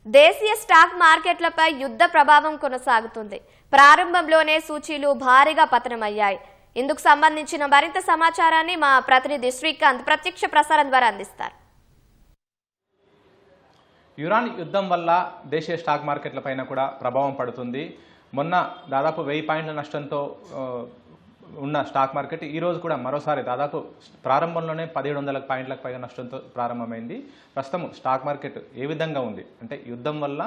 దేశీయ స్టాక్ మార్కెట్లపై యుద్ధ ప్రభావం కొనసాగుతుంది. ప్రారంభంలోనే సూచీలు భారీగా పతనమయ్యాయి. ఇందుకు సంబంధించిన మరింత సమాచారాన్ని మా ప్రతినిధి శ్రీకాంత్ ప్రత్యక్ష ప్రసారం ద్వారా అందిస్తారు. ఇరాన్ యుద్ధం వల్ల దేశీయ స్టాక్ మార్కెట్లపైన కూడా ప్రభావం పడుతుంది. మొన్న దాదాపు 1000 పాయింట్ల నష్టంతో ఉన్న స్టాక్ మార్కెట్ ఈరోజు కూడా మరోసారి దాదాపు ప్రారంభంలోనే 1700 పాయింట్లకు పైగా నష్టంతో ప్రారంభమైంది. ప్రస్తుతం స్టాక్ మార్కెట్ ఏ విధంగా ఉంది అంటే యుద్ధం వల్ల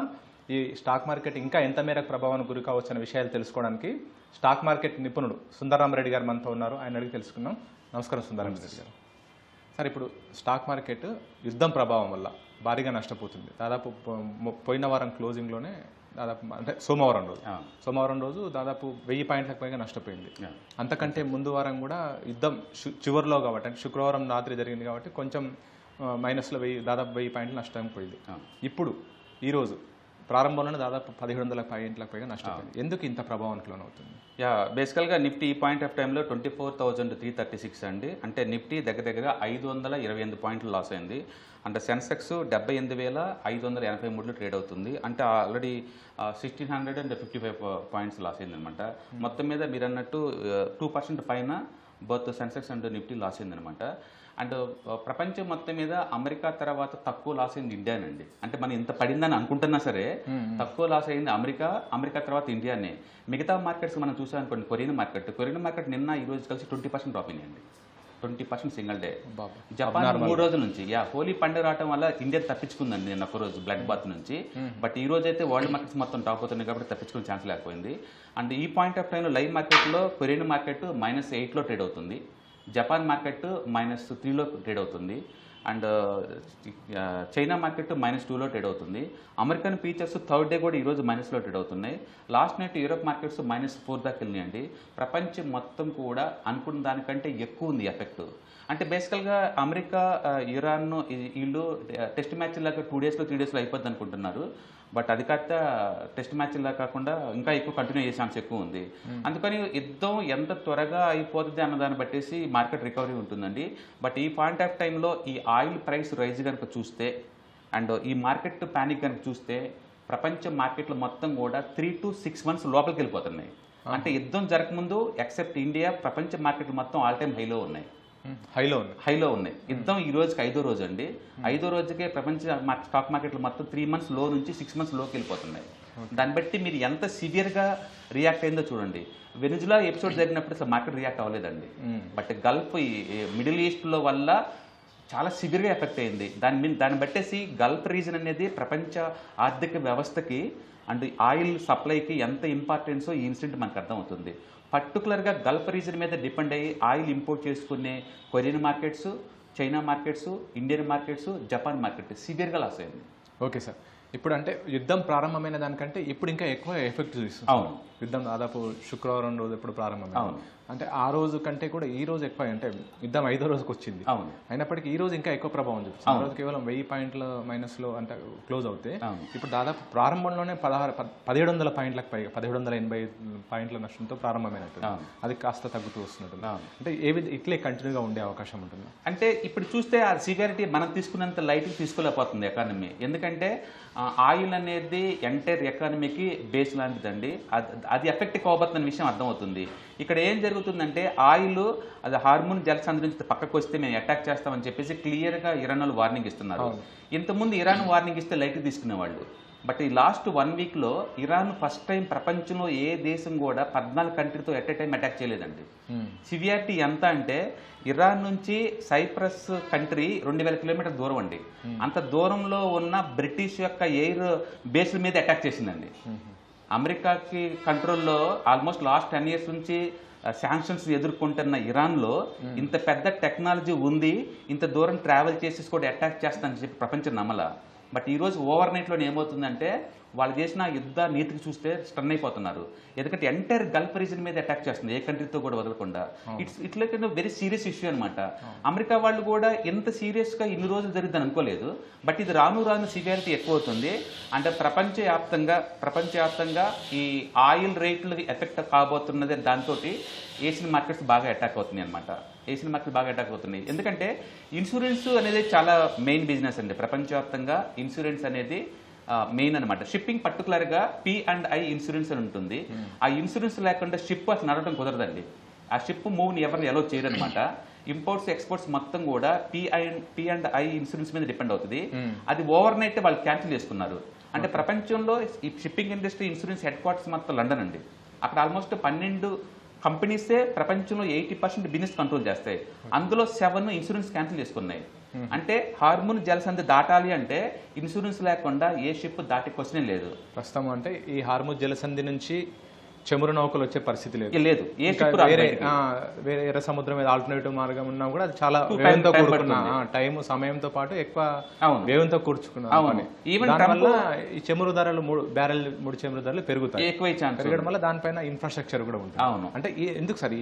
ఈ స్టాక్ మార్కెట్ ఇంకా ఎంత మేరకు ప్రభావానికి గురి కావచ్చనే విషయాలు తెలుసుకోవడానికి స్టాక్ మార్కెట్ నిపుణుడు సుందరరామరెడ్డి గారు మనతో ఉన్నారు. ఆయన అడిగి తెలుసుకున్నాం. నమస్కారం సుందరరామరెడ్డి గారు. సార్, ఇప్పుడు స్టాక్ మార్కెట్ యుద్ధం ప్రభావం వల్ల భారీగా నష్టపోతుంది. దాదాపు పోయిన వారం క్లోజింగ్లోనే దాదాపు అంటే సోమవారం రోజు దాదాపు 1000 పాయింట్లకు పైగా నష్టపోయింది. అంతకంటే ముందు వారం కూడా యుద్ధం చివరిలో కాబట్టి అంటే శుక్రవారం రాత్రి జరిగింది కాబట్టి కొంచెం మైనస్లో దాదాపు 1000 పాయింట్లు నష్టం పోయింది. ఇప్పుడు ఈరోజు ప్రారంభంలోనే దాదాపు 1700 పాయింట్లకు పైగా నష్టపోయింది. ఎందుకు ఇంత ప్రభావానికి లోనవుతుంది? బేసికల్గా నిఫ్టీ ఈ పాయింట్ ఆఫ్ టైంలో 24,336 అండి. అంటే నిఫ్టీ దగ్గర 528 పాయింట్లు లాస్ అయింది. అంటే సెన్సెక్స్ 78,583లో ట్రేడ్ అవుతుంది. అంటే ఆల్రెడీ 1,655 పాయింట్స్ లాస్ అయిందనమాట. మొత్తం మీద మీరు అన్నట్టు 2% పైన both Sensex and Nifty loss అయిందనమాట. అండ్ ప్రపంచం మొత్తం మీద అమెరికా తర్వాత తక్కువ లాస్ అయింది ఇండియానండి. అంటే మనం ఇంత పడిందని అనుకుంటున్నా సరే తక్కువ లాస్ అయింది అమెరికా తర్వాత ఇండియానే. మిగతా మార్కెట్స్ మనం చూసాం అనుకోండి, కొరియన్ మార్కెట్ నిన్న ఈ రోజు కలిసి 20% డ్రాప్ అయిందండి. 20% సింగిల్ డే. జపాన్ 3 రోజుల నుంచి హోలీ పండుగ రావడం వల్ల ఇండియా తప్పించుకుందండి నేను ఒక రోజు బ్లడ్ బాత్ నుంచి. బట్ ఈ రోజు అయితే వరల్డ్ మార్కెట్స్ మొత్తం టాప్ అవుతున్నాయి కాబట్టి తప్పించుకునే ఛాన్స్ లేకపోయింది. అండ్ ఈ పాయింట్ ఆఫ్ టైంలో లైవ్ మార్కెట్లో కొరియన్ మార్కెట్ -8లో ట్రేడ్ అవుతుంది. జపాన్ మార్కెట్ -3లో ట్రేడ్ అవుతుంది. అండ్ చైనా మార్కెట్ -2లో ట్రేడ్ అవుతుంది. అమెరికన్ ఫీచర్స్ థర్డ్ డే కూడా ఈరోజు మైనస్లో ట్రేడ్ అవుతున్నాయి. లాస్ట్ నైట్ యూరోప్ మార్కెట్స్ -4 దాకా వెళ్ళినాయండి. ప్రపంచం మొత్తం కూడా అనుకున్న దానికంటే ఎక్కువ ఉంది ఎఫెక్ట్. అంటే బేసికల్గా అమెరికా ఇరాన్ వీళ్ళు టెస్ట్ మ్యాచ్ లాగా 2 డేస్లో 3 డేస్లో అయిపోద్ది అనుకుంటున్నారు. బట్ అది కాస్త టెస్ట్ మ్యాచ్లా కాకుండా ఇంకా ఎక్కువ కంటిన్యూ చేసే ఛాన్స్ ఎక్కువ ఉంది. అందుకని యుద్ధం ఎంత త్వరగా అయిపోతుంది అన్న దాన్ని బట్టేసి మార్కెట్ రికవరీ ఉంటుందండి. బట్ ఈ పాయింట్ ఆఫ్ టైంలో ఈ ఆయిల్ ప్రైస్ రైజ్ కనుక చూస్తే అండ్ ఈ మార్కెట్ ప్యానిక్ కనుక చూస్తే ప్రపంచ మార్కెట్లు మొత్తం కూడా 3 to 6 months లోపలికి వెళ్ళిపోతున్నాయి. అంటే యుద్ధం జరగకముందు ఎక్సెప్ట్ ఇండియా ప్రపంచ మార్కెట్లు మొత్తం ఆల్ టైమ్ హైలో ఉన్నాయి. యుద్ధం ఈ రోజుకి 5వ రోజు అండి. 5వ రోజుకే ప్రపంచ స్టాక్ మార్కెట్లు మొత్తం 3 months లో నుంచి 6 months లోకి వెళ్ళిపోతున్నాయి. దాన్ని బట్టి మీరు ఎంత సివియర్గా రియాక్ట్ అయిందో చూడండి. వెనిజులా ఎపిసోడ్ జరిగినప్పుడు అసలు మార్కెట్ రియాక్ట్ అవ్వలేదండి. బట్ గల్ఫ్ మిడిల్ ఈస్ట్లో వల్ల చాలా సివియర్గా ఎఫెక్ట్ అయింది. దాన్ని బట్టేసి గల్ఫ్ రీజన్ అనేది ప్రపంచ ఆర్థిక వ్యవస్థకి అండ్ ఆయిల్ సప్లైకి ఎంత ఇంపార్టెన్సో ఈ ఇన్సిడెంట్ మనకు అర్థమవుతుంది. పర్టికులర్గా గల్ఫ్ రీజన్ మీద డిపెండ్ అయ్యి ఆయిల్ ఇంపోర్ట్ చేసుకునే Korean markets, China markets, Indian markets, Japan market సివియర్గా లాస్ అయింది. ఓకే సార్, ఇప్పుడు అంటే యుద్ధం ప్రారంభమైన దానికంటే ఇప్పుడు ఇంకా ఎక్కువ ఎఫెక్ట్ చూస్తుంది. అవును, యుద్ధం దాదాపు శుక్రవారం రోజు ఎప్పుడు ప్రారంభమైంది. అవును, అంటే ఆ రోజు కంటే కూడా ఈ రోజు ఎక్కువ అంటే యుద్ధం 5వ రోజుకి వచ్చింది. అవును, అయినప్పటికీ ఈ రోజు ఇంకా ఎక్కువ ప్రభావం చూపిస్తుంది. ఆ రోజు కేవలం 1000 పాయింట్ల మైనస్లో అంటే క్లోజ్ అవుతే ఇప్పుడు దాదాపు ప్రారంభంలోనే 1700 పాయింట్లకు పైగా 1780 పాయింట్ల నష్టంతో ప్రారంభమైనట్టు అది కాస్త తగ్గుతూ వస్తున్నట్టు. అంటే ఇట్లే కంటిన్యూగా ఉండే అవకాశం ఉంటుంది. అంటే ఇప్పుడు చూస్తే ఆ సివియారిటీ మనం తీసుకున్నంత లైట్ తీసుకోలేకపోతుంది ఎకానమీ. ఎందుకంటే ఆయిల్ అనేది ఎంటైర్ ఎకానమీకి బేస్ లాంటిదండి. అది ఎఫెక్ట్ కావబోతున్న విషయం అర్థమవుతుంది. ఇక్కడ ఏం జరుగుతుందంటే ఆయిల్ అది హార్మోన్ జలసంధి నుంచి పక్కకు వస్తే మేము అటాక్ చేస్తామని చెప్పేసి క్లియర్గా ఇరాన్ వాళ్ళు వార్నింగ్ ఇస్తున్నారు. ఇంతకుముందు ఇరాన్ వార్నింగ్ ఇస్తే లైట్ తీసుకునేవాళ్ళు. బట్ ఈ లాస్ట్ 1 weekలో ఇరాన్ ఫస్ట్ టైం ప్రపంచంలో ఏ దేశం కూడా 14 కంట్రీతో ఎట్ ఏ టైం అటాక్ చేయలేదండి. సివియారిటీ ఎంత అంటే ఇరాన్ నుంచి సైప్రస్ కంట్రీ 2000 కిలోమీటర్ల దూరం అండి. అంత దూరంలో ఉన్న బ్రిటిష్ యొక్క ఎయిర్ బేస్ల మీద అటాక్ చేసిందండి. అమెరికాకి కంట్రోల్లో ఆల్మోస్ట్ లాస్ట్ 10 years నుంచి శాంక్షన్స్ ఎదుర్కొంటున్న ఇరాన్లో ఇంత పెద్ద టెక్నాలజీ ఉంది, ఇంత దూరం ట్రావెల్ చేసి కూడా అటాక్ చేస్తానని చెప్పి ప్రపంచం నమ్మల. బట్ ఈరోజు ఓవర్ నైట్లో ఏమవుతుందంటే వాళ్ళు చేసిన యుద్ధ నీతికి చూస్తే స్టన్ అయిపోతున్నారు. ఎందుకంటే ఎంటైర్ గల్ఫ్ రీజన్ మీద అటాక్ చేస్తుంది, ఏ కంట్రీతో కూడా వదలకుండా. ఇట్లా వెరీ సీరియస్ ఇష్యూ అనమాట. అమెరికా వాళ్ళు కూడా ఎంత సీరియస్గా ఇన్ని రోజులు జరుగుతుందని అనుకోలేదు. బట్ ఇది రాను సివియారిటీ ఎక్కువ అవుతుంది. అంటే ప్రపంచవ్యాప్తంగా ఈ ఆయిల్ రేట్లు ఎఫెక్ట్ కాబోతున్నది. దాంతో ఏషియన్ మార్కెట్స్ బాగా అటాక్ అవుతున్నాయి అనమాట. ఎందుకంటే ఇన్సూరెన్స్ అనేది చాలా మెయిన్ బిజినెస్ అండి. ప్రపంచవ్యాప్తంగా ఇన్సూరెన్స్ అనేది మెయిన్ అనమాట. షిప్పింగ్ పర్టికులర్గా P&I ఇన్సూరెన్స్ అని ఉంటుంది. ఆ ఇన్సూరెన్స్ లేకుండా షిప్ అసలు నడవడం కుదరదండి. ఆ షిప్ మూవ్ని ఎవరిని అలో చేయరనమాట. ఇంపోర్ట్స్ ఎక్స్పోర్ట్స్ మొత్తం కూడా P&I ఇన్సూరెన్స్ మీద డిపెండ్ అవుతుంది. అది ఓవర్ నైట్ వాళ్ళు క్యాన్సిల్ చేసుకున్నారు. అంటే ప్రపంచంలో ఈ shipping industry insurance head quarters మొత్తం లండన్ అండి. అక్కడ ఆల్మోస్ట్ 12 కంపెనీసే ప్రపంచంలో 80% బిజినెస్ కంట్రోల్ చేస్తాయి. అందులో 7 ఇన్సూరెన్స్ క్యాన్సిల్ చేసుకున్నాయి. అంటే హార్మోన్ జలసంధి దాటాలి అంటే ఇన్సూరెన్స్ లేకుండా ఏ షిప్ దాటే క్వశ్చనే లేదు. ప్రస్తుతం అంటే ఈ హార్మోన్ జలసంధి నుంచి చమురు నౌకలు వచ్చే పరిస్థితి లేదు. ఏ షిప్ వేరే ఎర్ర సముద్రం మీద ఆల్టర్నేటివ్ మార్గం ఉన్నా కూడా అది చాలా వ్యయంతో కూడుకున్న టైం సమయంతో పాటు ఎక్కువ వ్యయంతో కూర్చుకున్న దానివల్ల ఈ చమురు ధరలు ముడి చమురు ధరలు పెరుగుతాయి. పెరగడం వల్ల దానిపైన ఇన్ఫ్రాస్ట్రక్చర్ కూడా ఉంటుంది. అంటే ఎందుకు సార్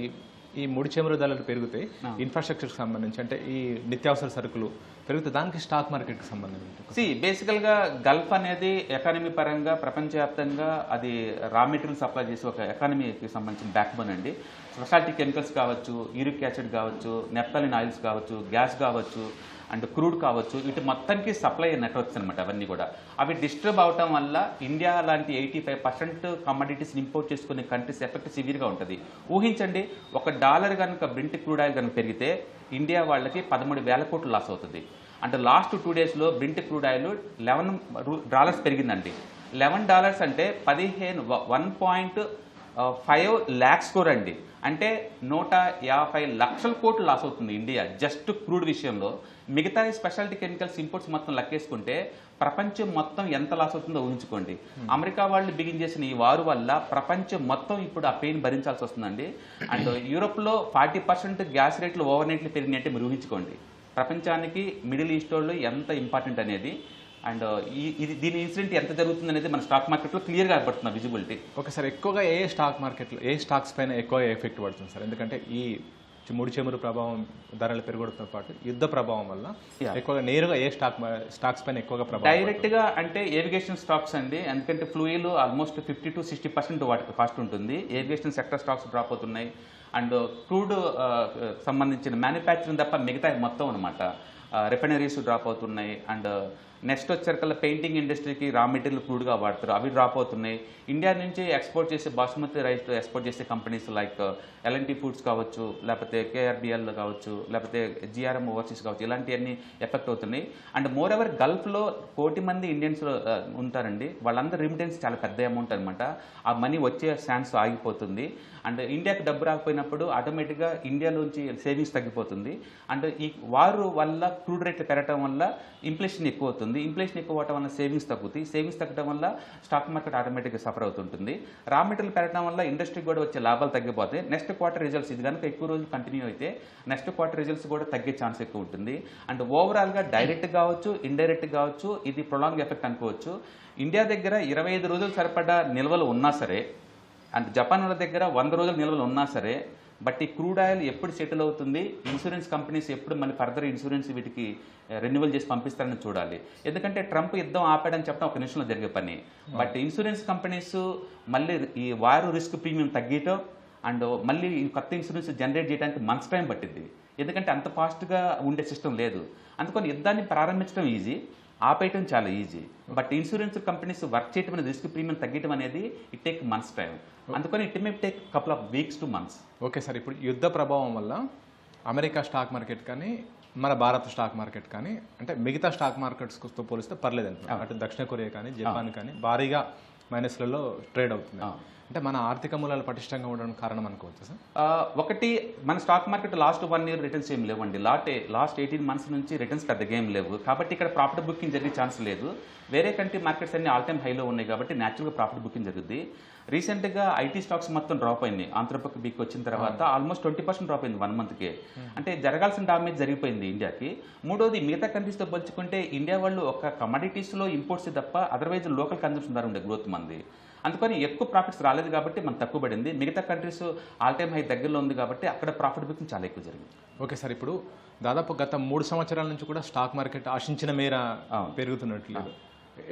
ఈ ముడి చమురు ధరలు పెరుగుతాయి ఇన్ఫ్రాస్ట్రక్చర్కి సంబంధించి, అంటే ఈ నిత్యావసర సరుకులు పెరుగుతాయి, దానికి స్టాక్ మార్కెట్కి సంబంధించి బేసికల్గా గల్ఫ్ అనేది ఎకానమీ పరంగా ప్రపంచవ్యాప్తంగా అది రా మెటీరియల్ సప్లై చేసి ఒక ఎకానమీకి సంబంధించిన బ్యాక్ బోన్ అండి. స్పెషాలిటీ కెమికల్స్ కావచ్చు, యూరిక్ యాసిడ్ కావచ్చు, నెప్థలిన్ ఆయిల్స్ కావచ్చు, గ్యాస్ కావచ్చు అండ్ క్రూడ్ కావచ్చు, వీటి మొత్తానికి సప్లై నెట్వర్క్స్ అనమాట. అవన్నీ కూడా అవి డిస్టర్బ్ అవటం వల్ల ఇండియా లాంటి 85% కమోడిటీస్ని ఇంపోర్ట్ చేసుకునే కంట్రీస్ ఎఫెక్ట్ సివియర్గా ఉంటుంది. ఊహించండి, $1 కనుక బ్రెంట్ క్రూడ్ ఆయిల్ కనుక పెరిగితే ఇండియా వాళ్ళకి 13,000 కోట్లు లాస్ అవుతుంది. అంటే లాస్ట్ 2 డేస్లో బ్రెంట్ క్రూడ్ ఆయిల్ $11 పెరిగిందండి. $11 అంటే 1.5 lakhs కోర్ అండి. అంటే 150 లక్షల కోట్లు లాస్ అవుతుంది ఇండియా జస్ట్ క్రూడ్ విషయంలో. మిగతా స్పెషాలిటీ కెమికల్స్ ఇంపోర్ట్స్ మొత్తం లెక్కేసుకుంటే ప్రపంచం మొత్తం ఎంత లాస్ అవుతుందో ఊహించుకోండి. అమెరికా వాళ్ళు బిగిన్ చేసిన ఈ వారు వల్ల ప్రపంచం మొత్తం ఇప్పుడు ఆ పెయిన్ భరించాల్సి వస్తుందండి. అండ్ యూరోప్లో 40% గ్యాస్ రేట్లు ఓవర్ నైట్లు పెరిగినట్టే మీరు ఊహించుకోండి. ప్రపంచానికి మిడిల్ ఈస్ట్ వాళ్ళు ఎంత ఇంపార్టెంట్ అనేది అండ్ దీని ఇన్సిడెంట్ ఎంత జరుగుతుంది అనేది మన స్టాక్ మార్కెట్లో క్లియర్గా పడుతుంది విజిబిలిటీ. ఒకసారి ఎక్కువగా ఏ స్టాక్ మార్కెట్లో ఏ స్టాక్స్ పైన ఎక్కువ ఎఫెక్ట్ పడుతుంది సార్? ఎందుకంటే ఈ ముడి చమురు ప్రభావం ధరలు పెరగడంతో పాటు యుద్ధ ప్రభావం వల్ల ఎక్కువగా నేరుగా ఏ స్టాక్స్ పైన ఎక్కువగా ప్రభావం డైరెక్ట్గా అంటే ఏవిగేషన్ స్టాక్స్ అండి. ఎందుకంటే ఫ్లూయిల్ ఆల్మోస్ట్ 50 to 60% వాటికి కాస్ట్ ఉంటుంది. ఏవిగేషన్ సెక్టర్ స్టాక్స్ డ్రాప్ అవుతున్నాయి. అండ్ క్రూడ్ సంబంధించిన మ్యానుఫ్యాక్చరింగ్ తప్ప మిగతా మొత్తం అనమాట రిఫైనరీస్ డ్రాప్ అవుతున్నాయి. అండ్ నెక్స్ట్ వచ్చేసరికల్లా పెయింటింగ్ ఇండస్ట్రీకి రా మెటీరియల్ క్రూడ్గా వాడతారు, అవి డ్రాప్ అవుతున్నాయి. ఇండియా నుంచి ఎక్స్పోర్ట్ చేసే బాస్మతి రైస్ ఎక్స్పోర్ట్ చేసే కంపెనీస్ లైక్ L&T ఫుడ్స్ కావచ్చు, లేకపోతే KRBL కావచ్చు, లేకపోతే GRM ఓవర్సీస్ కావచ్చు, ఇలాంటివన్నీ ఎఫెక్ట్ అవుతున్నాయి. అండ్ మోర్ ఎవర్ గల్ఫ్లో 1 కోటి మంది ఇండియన్స్ ఉంటారండి. వాళ్ళందరూ రిమిటెన్స్ చాలా పెద్ద అమౌంట్ అనమాట. ఆ మనీ వచ్చే ఛాన్స్ ఆగిపోతుంది. అండ్ ఇండియాకి డబ్బు రాకపోయినప్పుడు ఆటోమేటిక్గా ఇండియాలోంచి సేవింగ్స్ తగ్గిపోతుంది. అండ్ ఈ వారు వల్ల క్రూడ్ రేట్లు పెరగడం వల్ల ఇన్ఫ్లేషన్ ఎక్కువ అవుతుంది. ఇన్ఫ్లేషన్ ఎక్కువ అవడం వల్ల సేవింగ్స్ తగ్గుతాయి. సేవింగ్స్ తగ్గడం వల్ల స్టాక్ మార్కెట్ ఆటోమేటిక్గా సఫర్ అవుతుంటుంది. రా మెటీరియల్ పెరగడం వల్ల ఇండస్ట్రీకి కూడా వచ్చే లాభాలు తగ్గిపోతాయి. నెక్స్ట్ క్వార్టర్ రిజల్ట్స్ ఇది కనుక ఎక్కువ రోజులు కంటిన్యూ అయితే నెక్స్ట్ క్వార్టర్ రిజల్ట్స్ కూడా తగ్గే ఛాన్స్ ఎక్కువ ఉంటుంది. అండ్ ఓవరాల్గా డైరెక్ట్ కావచ్చు, ఇండైరెక్ట్ కావచ్చు, ఇది ప్రొలాంగ్ ఎఫెక్ట్ అనుకోవచ్చు. ఇండియా దగ్గర 25 రోజులు సరిపడా నిల్వలు ఉన్నా సరే, అండ్ జపాన్ వాళ్ళ దగ్గర 100 రోజుల నిల్వలు ఉన్నా సరే, బట్ ఈ క్రూడ్ ఆయిల్ ఎప్పుడు సెటిల్ అవుతుంది, ఇన్సూరెన్స్ కంపెనీస్ ఎప్పుడు మళ్ళీ ఫర్దర్ ఇన్సూరెన్స్ వీటికి రెన్యువల్ చేసి పంపిస్తారని చూడాలి. ఎందుకంటే ట్రంప్ యుద్ధం ఆపాడని చెప్పడం ఒక నిమిషంలో జరిగే పని. బట్ ఇన్సూరెన్స్ కంపెనీస్ మళ్ళీ ఈ వారు రిస్క్ ప్రీమియం తగ్గటం అండ్ మళ్ళీ కొత్త ఇన్సూరెన్స్ జనరేట్ చేయడానికి మంత్స్ టైం పట్టింది. ఎందుకంటే అంత ఫాస్ట్గా ఉండే సిస్టమ్ లేదు. అందుకని యుద్ధాన్ని ప్రారంభించడం ఈజీ, ఆపేయటం చాలా easy. But insurance companies work చేయడం అనేది రిస్క్ ప్రీమియం తగ్గడం అనేది ఇట్ టేక్ మంత్స్ టైం. అందుకని it may take couple of weeks to months. Okay sir, ఇప్పుడు యుద్ధ ప్రభావం వల్ల అమెరికా స్టాక్ మార్కెట్ కానీ మన భారత స్టాక్ మార్కెట్ కానీ అంటే మిగతా స్టాక్ మార్కెట్స్తో పోలిస్తే పర్లేదు అంటున్నారు. అటు దక్షిణ కొరియా కానీ జపాన్ కానీ భారీగా మైనస్లలో ట్రేడ్ అవుతుంది. అంటే మన ఆర్థిక మూలాలు పటిష్టంగా ఉండడం కారణం అనుకోవచ్చు సార్? ఒకటి, మన stock market last 1 year returns ఏం లేవండి. లాస్ట్ 18 months నుంచి రిటర్న్స్ పెద్దగా ఏం లేవు. కాబట్టి ఇక్కడ ప్రాఫిట్ బుకింగ్ జరిగే ఛాన్స్ లేదు. వేరే కంట్రీ మార్కెట్స్ అన్ని ఆల్ టైమ్ హైలో ఉన్నాయి కాబట్టి న్యాచురల్గా ప్రాఫిట్ బుకింగ్ జరుగుతుంది. రీసెంట్గా ఐటీ స్టాక్స్ మొత్తం డ్రాప్ అయింది. ఆంధ్రప్రదేశ్ బిక్ వచ్చిన తర్వాత ఆల్మోస్ట్ 20% డ్రాప్ అయింది 1 monthకే. అంటే జరగాల్సిన డామేజ్ జరిగిపోయింది ఇండియాకి. మూడోది, మిగతా కంట్రీస్తో పోల్చుకుంటే ఇండియా వాళ్ళు ఒక కమోడిటీస్లో ఇంపోర్ట్స్ తప్ప అదర్వైజ్ లోకల్ కన్జంప్షన్ ద్వారా ఉండే గ్రోత్ మంది. అందుకని ఎక్కువ ప్రాఫిట్స్ రాలేదు కాబట్టి మనం తక్కువ పడింది. మిగతా కంట్రీస్ ఆల్ టైమ్ హై దగ్గరలో ఉంది కాబట్టి అక్కడ ప్రాఫిట్ బుకింగ్ చాలా ఎక్కువ జరిగింది. ఓకే సార్, ఇప్పుడు దాదాపు గత 3 సంవత్సరాల నుంచి కూడా స్టాక్ మార్కెట్ ఆశించిన మేర పెరుగుతున్నట్లు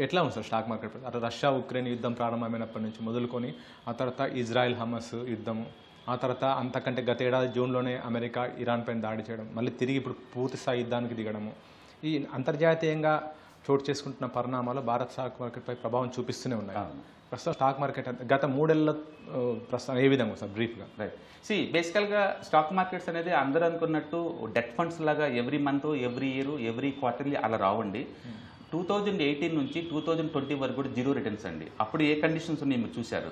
ఎట్లా ఉంది sir stock market? Russia Ukraine యుద్ధం ప్రారంభమైనప్పటి నుంచి మొదలుకొని ఆ తర్వాత ఇజ్రాయెల్ హమస్ యుద్ధము, ఆ తర్వాత అంతకంటే గత ఏడాది జూన్లోనే అమెరికా ఇరాన్ పైన దాడి చేయడం, మళ్ళీ తిరిగి ఇప్పుడు పూర్తి స్థాయి యుద్ధానికి దిగడము, ఈ అంతర్జాతీయంగా చోటు చేసుకుంటున్న పరిణామాలు భారత్ స్టాక్ మార్కెట్పై ప్రభావం చూపిస్తూనే ఉన్నాయి. ప్రస్తుతం స్టాక్ మార్కెట్ గత 3 ఏళ్ళ ప్రస్తుతం ఏ విధంగా సార్ బ్రీఫ్గా? రైట్, బేసికల్గా స్టాక్ మార్కెట్స్ అనేది అందరూ అనుకున్నట్టు డెట్ ఫండ్స్ లాగా every month, every year, every quarterly అలా రావండి. 2018 నుంచి 2020 వరకు కూడా జీరో రిటర్న్స్ అండి. అప్పుడు ఏ కండిషన్స్ ఉన్నాయి మీరు చూశారు.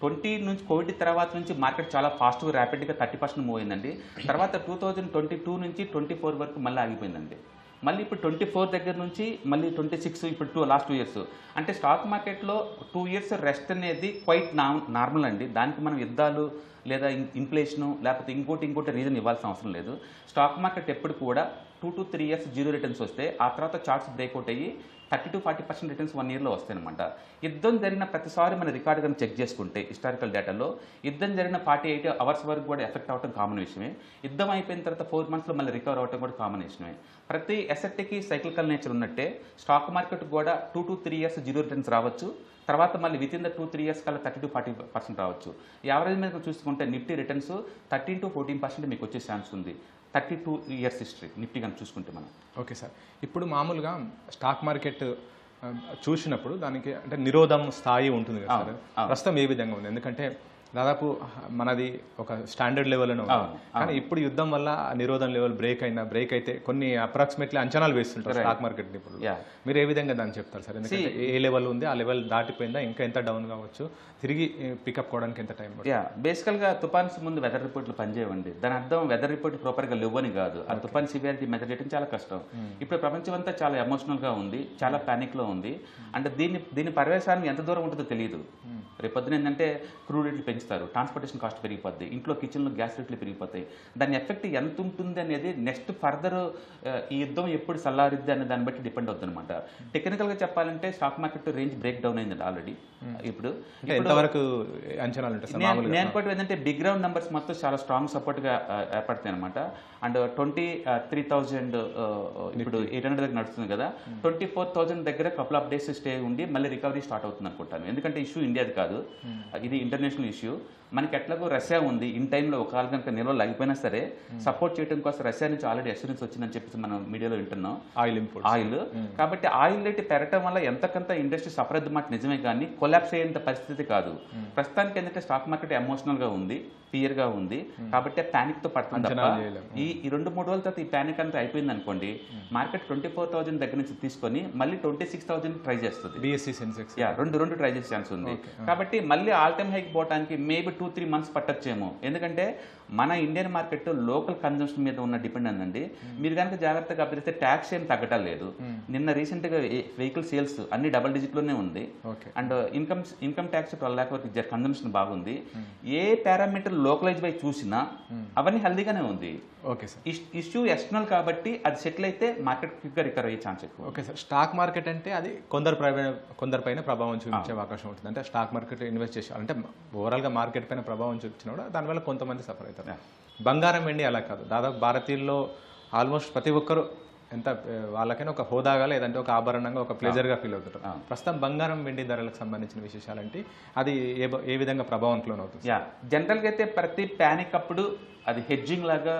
20 నుంచి కోవిడ్ తర్వాత నుంచి మార్కెట్ చాలా ఫాస్ట్గా ర్యాపిడ్గా 30% మూవ్ అయిందండి. తర్వాత 2022 నుంచి 24 వరకు మళ్ళీ ఆగిపోయిందండి. మళ్ళీ ఇప్పుడు 24 దగ్గర నుంచి మళ్ళీ 26, ఇప్పుడు లాస్ట్ 2 ఇయర్స్. అంటే స్టాక్ మార్కెట్లో 2 ఇయర్స్ రెస్ట్ అనేది క్వైట్ నార్మల్ అండి. దానికి మనం యుద్ధాలు లేదా ఇన్ఫ్లేషను లేకపోతే ఇంకోటి రీజన్ ఇవ్వాల్సిన అవసరం లేదు. స్టాక్ మార్కెట్ ఎప్పుడు కూడా 2 to 3 ఇయర్స్ జీరో రిటర్న్స్ వస్తే ఆ తర్వాత చార్ట్స్ బ్రేక్అవుట్ అయ్యి 30 to 40% రిటర్న్స్ 1 ఇయర్లో వస్తాయి అనమాట. యుద్ధం జరిగిన ప్రతిసారి మన రికార్డు కానీ చెక్ చేసుకుంటే హిస్టారికల్ డేటాలో యుద్ధం జరిగిన 48 అవర్స్ వరకు కూడా ఎఫెక్ట్ అవ్వడం కామన్ విషయమే. యుద్ధం అయిపోయిన తర్వాత 4 మంత్స్లో మళ్ళీ రికవర్ అవ్వడం కూడా కామన్ విషయమే. ప్రతి అసెట్కి సైక్లికల్ నేచర్ ఉన్నట్టే స్టాక్ మార్కెట్ కూడా 2 to 3 ఇయర్స్ జీరో రిటర్న్స్ రావచ్చు. తర్వాత మళ్ళీ వితిన్ ద 2-3 ఇయర్స్ కల్లా 30 to 40% రావచ్చు. యావరేజ్ మీద చూసుకుంటే నిఫ్టీ రిటర్న్స్ 13 to 14% మీకు వచ్చే ఛాన్స్ ఉంది. 32 ఇయర్స్ హిస్టరీ నిఫ్టీ కానీ చూసుకుంటే మనం. ఓకే సార్, ఇప్పుడు మామూలుగా స్టాక్ మార్కెట్ చూసినప్పుడు దానికి అంటే నిరోధం స్థాయి ఉంటుంది కదా సార్, ప్రస్తుతం ఏ విధంగా ఉంది? ఎందుకంటే దాదాపు మనది ఒక స్టాండర్డ్ లెవెల్లోనే ఉంది, కానీ ఇప్పుడు యుద్ధం వల్ల నిరోధం లెవెల్ బ్రేక్ అయితే కొన్ని అప్రాక్సిమేట్లీ అంచనాలు వేస్తుంటారు స్టాక్ మార్కెట్ ఇప్పుడు. మీరు ఏ విధంగా దాన్ని చెప్తారు సార్? ఎందుకంటే ఏ లెవెల్ ఉంది, ఆ లెవెల్ దాటిపోయిందా, ఇంకా ఎంత డౌన్ కావచ్చు, తిరిగి పికప్ కావడానికి ఎంత టైం పడుతుంది? బేసికల్గా తుఫాన్స్ ముందు వెదర్ రిపోర్ట్లు పనిచేయండి. దాని అర్థం వెదర్ రిపోర్ట్ ప్రాపర్గా లేవని కాదు, ఆ తుఫాన్ సివియారిటీ మెజర్ చేయడం చాలా కష్టం. ఇప్పుడు ప్రపంచం అంతా చాలా ఎమోషనల్గా ఉంది, చాలా ప్యానిక్లో ఉంది. అంటే దీని పరివేశాన్ని ఎంత దూరం ఉంటుందో తెలియదు. రేపొద్దున ఏంటంటే క్రూడ్ రేట్లు పెంచుతారు, ట్రాన్స్పోర్టేషన్ కాస్ట్ పెరిగిపోద్ది, ఇంట్లో కిచెన్లో గ్యాస్ రేట్లు పెరిగిపోతాయి. దాని ఎఫెక్ట్ ఎంత ఉంటుంది అనేది నెక్స్ట్ ఫర్దర్ ఈ యుద్ధం ఎప్పుడు చల్లారిద్ది అనే దాన్ని బట్టి డిపెండ్ అవుతుంది అనమాట. టెక్నికల్గా చెప్పాలంటే stock market range break down అయింది ఆల్రెడీ. ఇప్పుడు ఎంతవరకు అంచనాలు ఉంటాయి? నేను అనుకోవడం ఏంటంటే బిగ్ గ్రౌండ్ నెంబర్స్ మొత్తం చాలా స్ట్రాంగ్ సపోర్ట్గా ఏర్పడతాయి అనమాట. అండ్ 23,000 ఇప్పుడు 800 దగ్గర నడుస్తుంది కదా, 24,000 దగ్గర కపుల్ ఆఫ్ డేస్ స్టే ఉండి మళ్ళీ రికవరీ స్టార్ట్ అవుతుంది అనుకుంటాను. ఎందుకంటే ఇష్యూ ఇండియాది కాదు, ఇది ఇంటర్నేషనల్ ఇష్యూ. మనకి ఎట్లాగో రష్యా ఉంది, ఇన్ టైంలో ఒకవేళ కనుక నిల్వలు అయిపోయినా సరే సపోర్ట్ చేయడం కోసం రష్యా నుంచి ఆల్రెడీ అష్యూరెన్స్ వచ్చిందని చెప్పేసి మనం మీడియాలో వింటున్నాం. ఆయిల్ కాబట్టి ఆయిల్ రేట్ పెరగడం వల్ల ఎంతకంత ఇండస్ట్రీ సఫర్ అయ్యే మాట నిజమే, కానీ కొలాప్స్ అయ్యేంత పరిస్థితి కాదు. ప్రస్తుతానికి ఏంటంటే స్టాక్ మార్కెట్ ఎమోషనల్గా ఉంది, ఫియర్గా ఉంది, కాబట్టి ప్యానిక్తో పడుతుంది తప్ప ఈ 2-3 రోజుల తర్వాత ఈ ప్యానిక్ అంతా అయిపోయింది అనుకోండి, మార్కెట్ 24,000 దగ్గర నుంచి తీసుకొని మళ్ళీ 26,000 ట్రై చేస్తుంది. BSE సెన్సెక్స్ రెండు ట్రై చేసే ఛాన్స్ ఉంది. కాబట్టి మళ్ళీ ఆల్ టైమ్ హైక్ పోవడానికి మేబీ 2-3 మంత్స్ పట్టచ్చేమో. ఎందుకంటే మన ఇండియన్ మార్కెట్ లోకల్ కన్జంప్షన్ మీద ఉన్న డిపెండ్ అండి. మీరు కనుక జాగ్రత్తగా అభ్యర్థిస్తే ట్యాక్స్ ఏం తగ్గటం లేదు. నిన్న రీసెంట్గా వెహికల్ సేల్స్ అన్ని డబుల్ డిజిట్లోనే ఉంది. అండ్ ఇన్కమ్ ట్యాక్స్ 12 lakh వరకు కన్జంప్షన్ బాగుంది. ఏ పారామీటర్ లోకలైజ్ బై చూసినా అవన్నీ హెల్దీగానే ఉంది. ఓకే సార్, ఇష్యూ ఎక్స్టర్నల్ కాబట్టి అది సెటిల్ అయితే మార్కెట్ క్విక్గా రికవర్ అయ్యే ఛాన్స్ ఎక్కువ. ఓకే సార్, స్టాక్ మార్కెట్ అంటే అది కొందరిపైన ప్రభావం చూపించే అవకాశం ఉంటుంది. అంటే స్టాక్ మార్కెట్ ఇన్వెస్ట్ చేసి అంటే ఓవరాల్గా మార్కెట్ పైన ప్రభావం చూపించినా కూడా దానివల్ల కొంతమంది సఫర్ అవుతారు. బంగారం వెండి అలా కాదు, దాదాపు భారతీయుల్లో ఆల్మోస్ట్ ప్రతి ఒక్కరు ఎంత వాళ్ళకైనా ఒక హోదాగా లేదంటే ఒక ఆభరణంగా ఒక ప్లెజర్గా ఫీల్ అవుతుంటారు. ప్రస్తుతం బంగారం వెండి ధరలకు సంబంధించిన విశేషాలంటే అది ఏ విధంగా ప్రభావంలో అవుతుంది? జనరల్గా అయితే ప్రతి ప్యానిక్ అప్పుడు అది హెడ్జింగ్ లాగా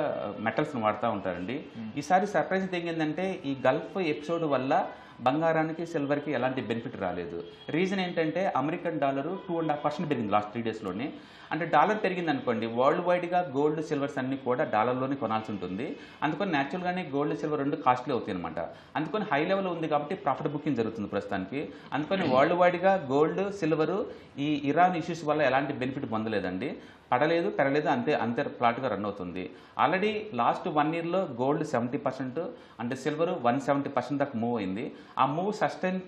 మెటల్స్ని వాడుతూ ఉంటారండి. ఈసారి సర్ప్రైజ్ థింగ్ ఏంటంటే ఈ గల్ఫ్ ఎపిసోడ్ వల్ల బంగారానికి సిల్వర్కి ఎలాంటి బెనిఫిట్ రాలేదు. రీజన్ ఏంటంటే అమెరికన్ డాలరు 2.5% పెరిగింది లాస్ట్ 3 daysలోనే. అంటే డాలర్ పెరిగింది అనుకోండి, వరల్డ్ వైడ్గా గోల్డ్ సిల్వర్స్ అన్ని కూడా డాలర్లోనే కొనాల్సి ఉంటుంది. అందుకని న్యాచురల్గానే గోల్డ్ సిల్వర్ రెండు కాస్ట్లీ అవుతాయి అనమాట. అందుకని హై లెవెల్ ఉంది కాబట్టి ప్రాఫిట్ బుకింగ్ జరుగుతుంది ప్రస్తుతానికి. అందుకని వరల్డ్ వైడ్గా గోల్డ్ సిల్వరు ఈ ఇరాన్ ఇష్యూస్ వల్ల ఎలాంటి బెనిఫిట్ పొందలేదండి. పడలేదు పెరలేదు, అంతే ఫ్లాట్గా రన్ అవుతుంది. ఆల్రెడీ లాస్ట్ 1 yearలో గోల్డ్ 70% అంటే సిల్వర్ 170% దాకా మూవ్ అయింది. ఆ మూవ్ సస్టైన్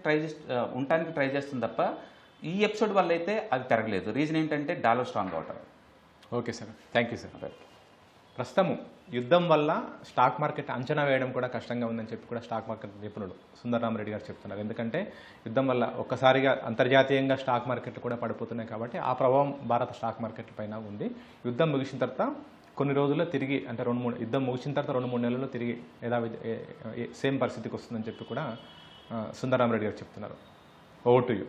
ఉండటానికి ట్రై చేస్తుంది తప్ప ఈ ఎపిసోడ్ వల్ల అయితే అది పెరగలేదు. రీజన్ ఏంటంటే డాలర్ స్ట్రాంగ్ అవటం. Okay sir, thank you sir. ప్రస్తుతం యుద్ధం వల్ల స్టాక్ మార్కెట్ అంచనా వేయడం కూడా కష్టంగా ఉందని చెప్పి కూడా స్టాక్ మార్కెట్ నిపుణుడు సుందరరామరెడ్డి గారు చెప్తున్నారు. ఎందుకంటే యుద్ధం వల్ల ఒక్కసారిగా అంతర్జాతీయంగా స్టాక్ మార్కెట్లు కూడా పడిపోతున్నాయి కాబట్టి ఆ ప్రభావం భారత స్టాక్ మార్కెట్ పైన ఉంది. యుద్ధం ముగిసిన తర్వాత కొన్ని రోజుల్లో తిరిగి అంటే యుద్ధం ముగిసిన తర్వాత 2-3 నెలల్లో తిరిగి సేమ్ పరిస్థితికి వస్తుందని చెప్పి కూడా సుందరరామరెడ్డి గారు చెప్తున్నారు. Over to you.